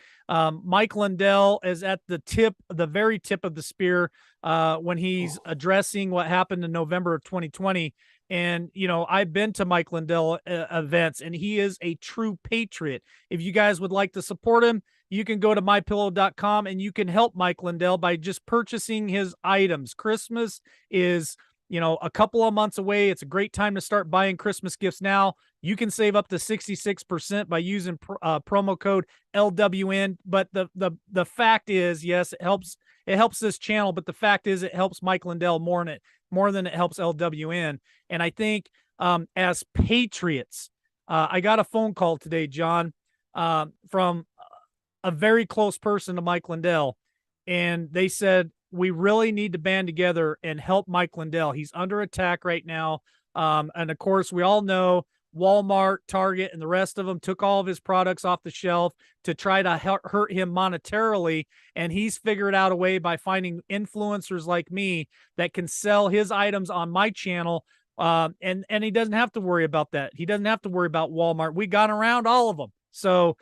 Mike Lindell is at the very tip of the spear when he's addressing what happened in November of 2020. And, I've been to Mike Lindell events, and he is a true patriot. If you guys would like to support him, you can go to mypillow.com and you can help Mike Lindell by just purchasing his items. Christmas is, a couple of months away. It's a great time to start buying Christmas gifts now. You can save up to 66% by using promo code LWN. But the fact is, yes, it helps this channel, but the fact is it helps Mike Lindell more than it helps LWN. And I think as patriots, I got a phone call today, John, from a very close person to Mike Lindell, and they said we really need to band together and help Mike Lindell. He's under attack right now, and of course, we all know Walmart, Target, and the rest of them took all of his products off the shelf to try to hurt him monetarily, and he's figured out a way by finding influencers like me that can sell his items on my channel. And he doesn't have to worry about that. He doesn't have to worry about Walmart. We got around all of them. So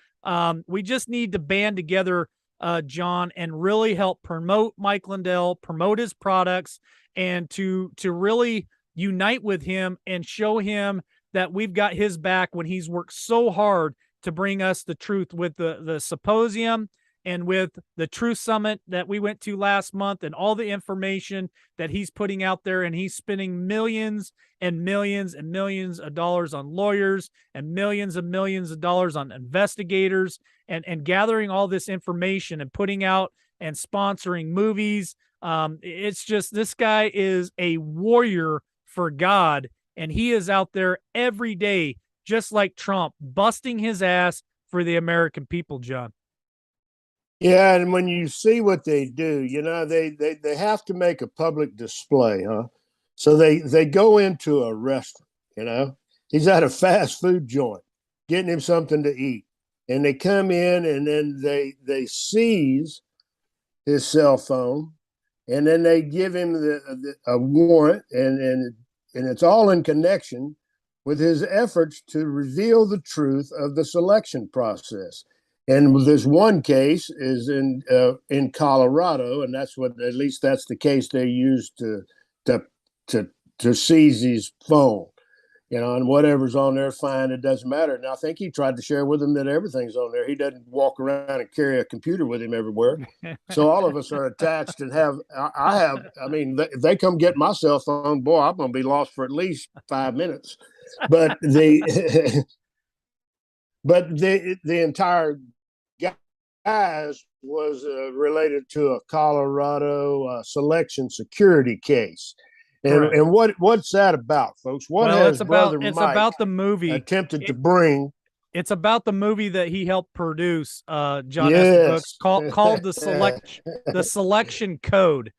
we just need to band together, John, and really help promote Mike Lindell, promote his products, and to really unite with him and show him that we've got his back when he's worked so hard to bring us the truth with the symposium and with the Truth Summit that we went to last month and all the information that he's putting out there. And he's spending millions and millions and millions of dollars on lawyers and millions of dollars on investigators and gathering all this information and putting out and sponsoring movies. It's just, this guy is a warrior for God, and he is out there every day, just like Trump, busting his ass for the American people, John. Yeah, and when you see what they do, they have to make a public display, huh? So they go into a restaurant. He's at a fast food joint, getting him something to eat, and they come in and then they seize his cell phone, and then they give him a warrant, and it's all in connection with his efforts to reveal the truth of the selection process. And this one case is in Colorado, and that's what, at least that's the case they used to to to seize his phone. And whatever's on there, fine, it doesn't matter. And I think he tried to share with them that everything's on there. He doesn't walk around and carry a computer with him everywhere. So all of us are attached and I mean, they come get my cell phone, boy, I'm going to be lost for at least 5 minutes. But the entire guys was related to a Colorado selection security case. And what's that about, folks? What has Brother Mike the movie attempted to bring? It's about the movie that he helped produce, John Yes. Brooks, called the Selection Code.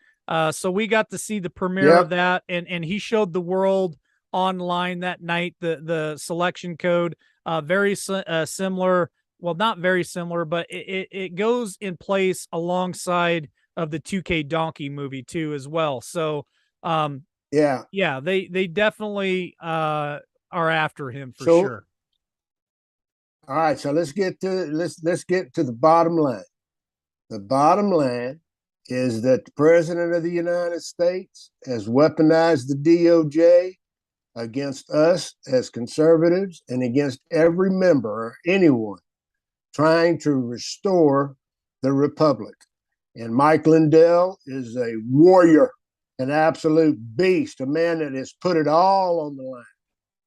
So we got to see the premiere of that, and he showed the world online that night the Selection Code. Very similar. Well, not very similar, but it goes in place alongside of the 2K Donkey movie too, as well. So, they definitely are after him for sure. All right, so let's get to the bottom line. The bottom line is that the President of the United States has weaponized the DOJ against us as conservatives and against every member or anyone trying to restore the republic. And Mike Lindell is a warrior, an absolute beast, a man that has put it all on the line.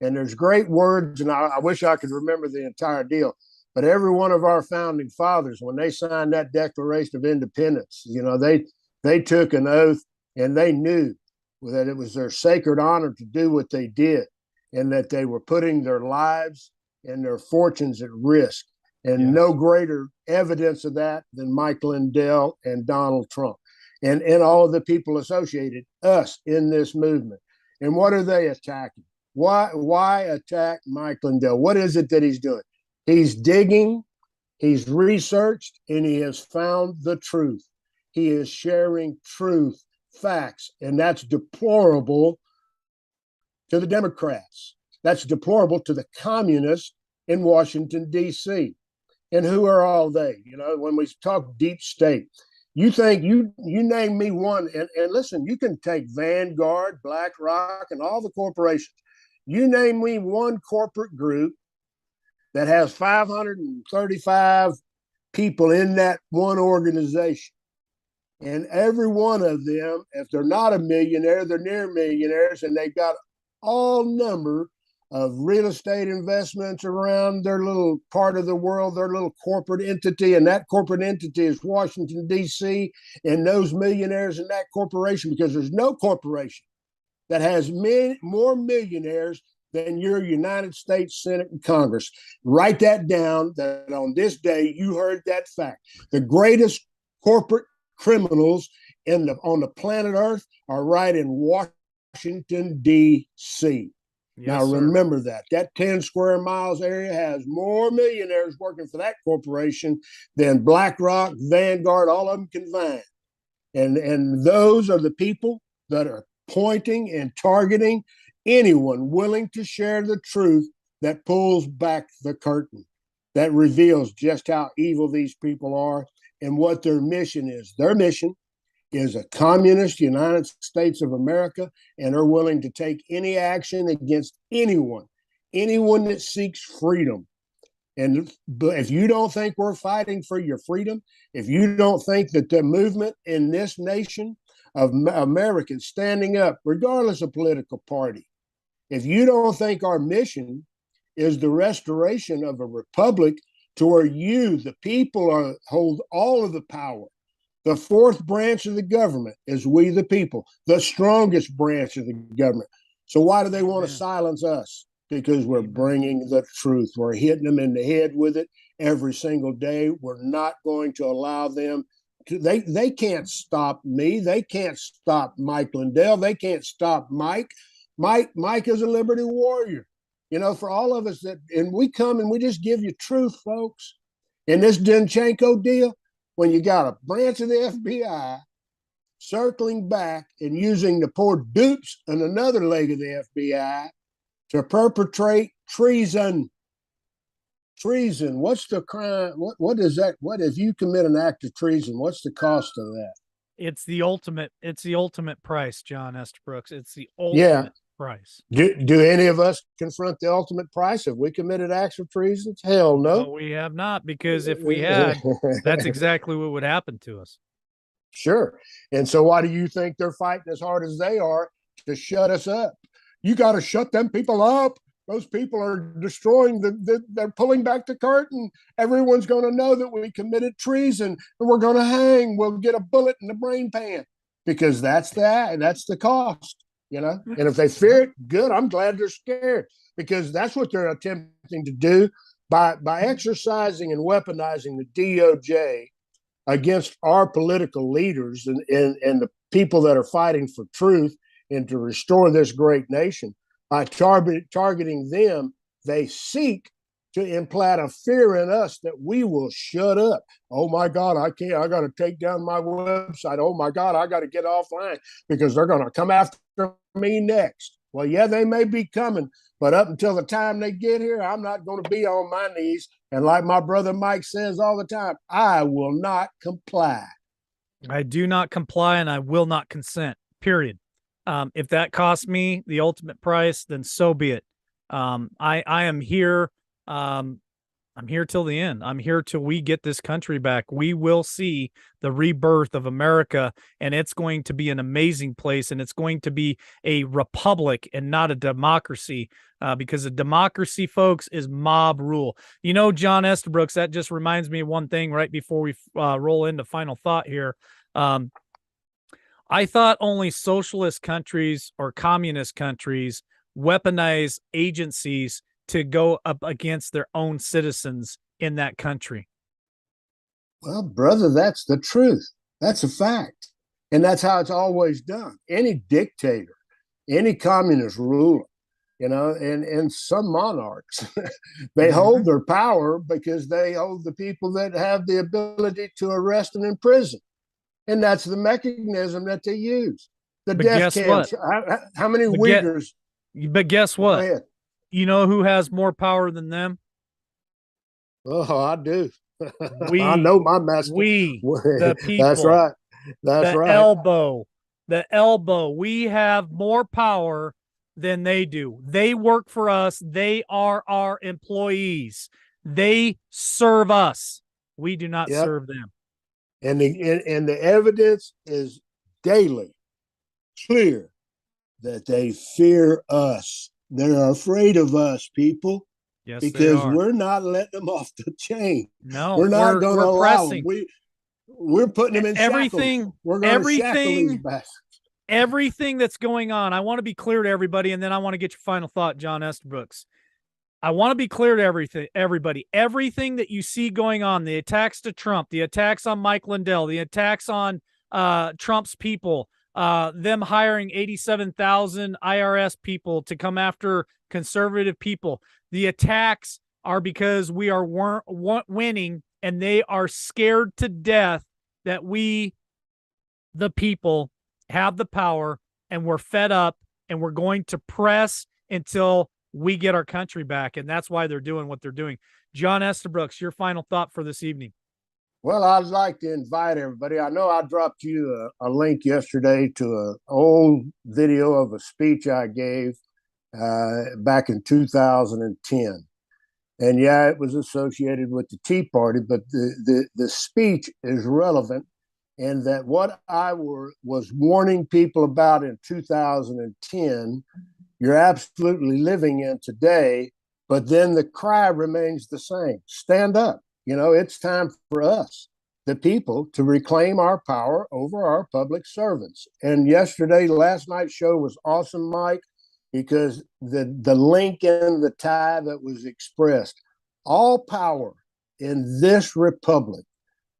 And there's great words, and I wish I could remember the entire deal, but every one of our founding fathers, when they signed that Declaration of Independence, they took an oath, and they knew that it was their sacred honor to do what they did, and that they were putting their lives and their fortunes at risk. And no greater evidence of that than Mike Lindell and Donald Trump and all of the people associated us in this movement. And what are they attacking? Why attack Mike Lindell? What is it that he's doing? He's digging, he's researched, and he has found the truth. He is sharing truth, facts, and that's deplorable to the Democrats. That's deplorable to the communists in Washington, D.C. And who are all they? When we talk deep state, you think you name me one, and listen, you can take Vanguard, BlackRock, and all the corporations. You name me one corporate group that has 535 people in that one organization. And every one of them, if they're not a millionaire, they're near millionaires, and they've got all number of real estate investments around their little part of the world, their little corporate entity. And that corporate entity is Washington, D.C., and those millionaires in that corporation, because there's no corporation that has more millionaires than your United States Senate and Congress. Write that down, that on this day you heard that fact. The greatest corporate criminals on the planet Earth are right in Washington, D.C. Now, remember that 10 square miles area has more millionaires working for that corporation than BlackRock, Vanguard, all of them combined. And those are the people that are pointing and targeting anyone willing to share the truth that pulls back the curtain, that reveals just how evil these people are and what their mission is. Their mission is a communist United States of America, and are willing to take any action against anyone that seeks freedom. And if you don't think we're fighting for your freedom, if you don't think that the movement in this nation of Americans standing up, regardless of political party, if you don't think our mission is the restoration of a republic to where you, the people, hold all of the power. The fourth branch of the government is we, the people, the strongest branch of the government. So why do they want to silence us? Because we're bringing the truth. We're hitting them in the head with it every single day. We're not going to allow them to. They can't stop me. They can't stop Mike Lindell. They can't stop Mike. Mike is a liberty warrior. For all of us and we come and we just give you truth, folks. In this Dinchenko deal, when you got a branch of the FBI circling back and using the poor dupes and another leg of the FBI to perpetrate treason. Treason. What's the crime? What is that? What if you commit an act of treason? What's the cost of that? It's the ultimate price, John Estabrooks. It's the Yeah. ultimate price. Do any of us confront the ultimate price? Have we committed acts of treason? Hell no. No, we have not, because if we had, that's exactly what would happen to us. Sure. And so why do you think they're fighting as hard as they are to shut us up? You got to shut them people up. Those people are destroying they're pulling back the curtain. Everyone's going to know that we committed treason and we're going to hang. We'll get a bullet in the brain pan because that's the cost, you know? And if they fear it, good. I'm glad they're scared because that's what they're attempting to do by exercising and weaponizing the DOJ against our political leaders and the people that are fighting for truth and to restore this great nation. By targeting them, they seek to implant a fear in us that we will shut up. Oh my God, I can't. I got to take down my website. Oh my God, I got to get offline because they're going to come after me next. Well, yeah, they may be coming, but up until the time they get here, I'm not going to be on my knees. And like my brother Mike says all the time, I will not comply. I do not comply and I will not consent, period. If that costs me the ultimate price, then so be it. I am here. I'm here till the end. I'm here till we get this country back. We will see the rebirth of America, and it's going to be an amazing place, and it's going to be a republic and not a democracy, because a democracy, folks, is mob rule. You know, John Estabrooks, that just reminds me of one thing right before we roll into final thought here. I thought only socialist countries or communist countries weaponize agencies to go up against their own citizens in that country. Well, brother, that's the truth. That's a fact. And that's how it's always done. Any dictator, any communist ruler, you know, and some monarchs, they hold their power because they hold the people that have the ability to arrest and imprison. And that's the mechanism that they use. The But death guess camps. what? How many Uyghurs? But guess what? You know who has more power than them? Oh, I do. I know my master. The people. That's right. That's right. The elbow. We have more power than they do. They work for us. They are our employees. They serve us. We do not serve them. And the evidence is daily clear that they fear us. They're afraid of us, people. Yes, because we're not letting them off the chain. No, we're not going to allow them. We're putting them in shackles. We're going to shackle these bastards. Everything that's going on, I want to be clear to everybody, and then I want to get your final thought, John Estabrooks. I want to be clear to everybody. Everything that you see going on, the attacks to Trump, the attacks on Mike Lindell, the attacks on Trump's people, them hiring 87,000 IRS people to come after conservative people. The attacks are because we are winning, and they are scared to death that we, the people, have the power, and we're fed up, and we're going to press until we get our country back. And that's why they're doing what they're doing. John Estabrooks, your final thought for this evening. Well, I'd like to invite everybody. I know I dropped you a link yesterday to an old video of a speech I gave back in 2010. And yeah, it was associated with the Tea Party, but the speech is relevant, and that what I was warning people about in 2010, you're absolutely living in today, but then the cry remains the same. Stand up. You know, it's time for us, the people, to reclaim our power over our public servants. And last night's show was awesome, Mike, because the link in the tie that was expressed, all power in this republic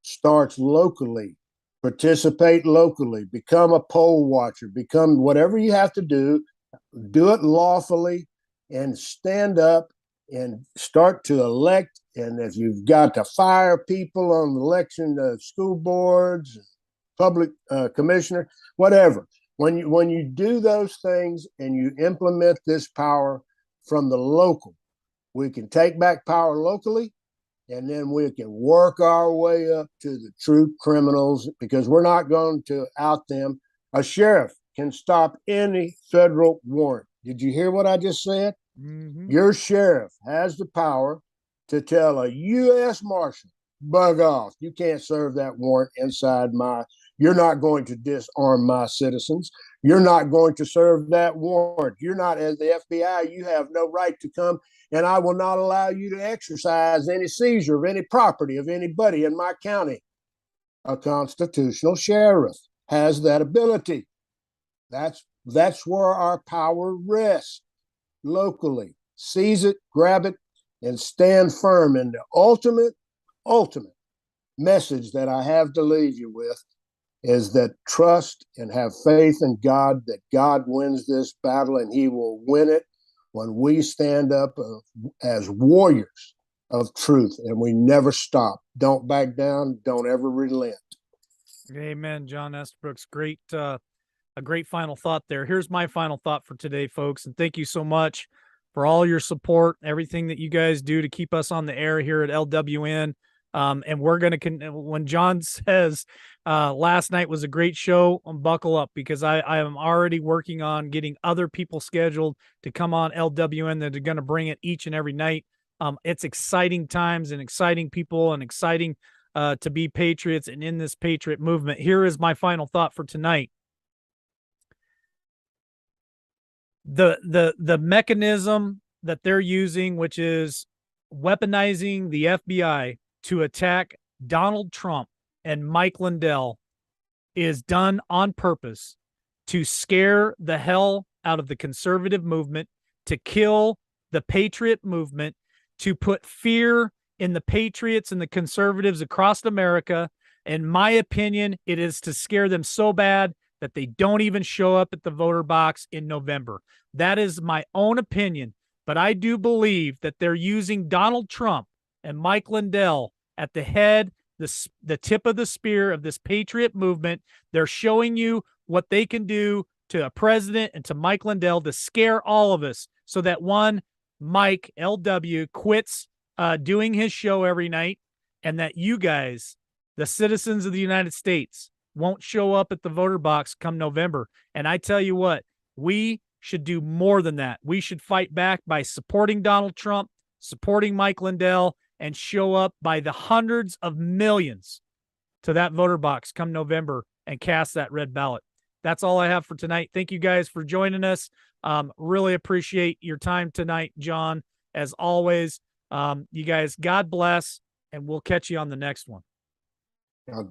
starts locally. Participate locally, become a poll watcher, become whatever you have to do it lawfully, and stand up and start to elect. And if you've got to fire people on election school boards, public commissioner, whatever. When you do those things and you implement this power from the local, we can take back power locally, and then we can work our way up to the true criminals, because we're not going to out them. A sheriff can stop any federal warrant. Did you hear what I just said? Mm-hmm. Your sheriff has the power to tell a U.S. Marshal, bug off. You can't serve that warrant inside you're not going to disarm my citizens. You're not going to serve that warrant. You're not, as the FBI, you have no right to come, and I will not allow you to exercise any seizure of any property of anybody in my county. A constitutional sheriff has that ability. That's where our power rests, locally. Seize it, grab it, and stand firm. In the ultimate message that I have to leave you with is that trust and have faith in God, that God wins this battle, and he will win it when we stand up as warriors of truth, and we never stop. Don't back down. Don't ever relent. Amen, John Estabrook's great, a great final thought there. Here's my final thought for today, folks, and thank you so much for all your support, everything that you guys do to keep us on the air here at LWN. And we're going to, when John says last night was a great show, buckle up, because I am already working on getting other people scheduled to come on LWN that are going to bring it each and every night. It's exciting times and exciting people and exciting to be patriots and in this patriot movement. Here is my final thought for tonight. The mechanism that they're using, which is weaponizing the FBI to attack Donald Trump and Mike Lindell, is done on purpose to scare the hell out of the conservative movement, to kill the patriot movement, to put fear in the patriots and the conservatives across America. In my opinion, it is to scare them so bad that they don't even show up at the voter box in November. That is my own opinion, but I do believe that they're using Donald Trump and Mike Lindell at the head, the tip of the spear of this patriot movement. They're showing you what they can do to a president and to Mike Lindell to scare all of us, so that one, Mike LW quits doing his show every night, and that you guys, the citizens of the United States, won't show up at the voter box come November. And I tell you what, we should do more than that. We should fight back by supporting Donald Trump, supporting Mike Lindell, and show up by the hundreds of millions to that voter box come November and cast that red ballot. That's all I have for tonight. Thank you guys for joining us. Really appreciate your time tonight, John. As always, you guys, God bless, and we'll catch you on the next one. God bless.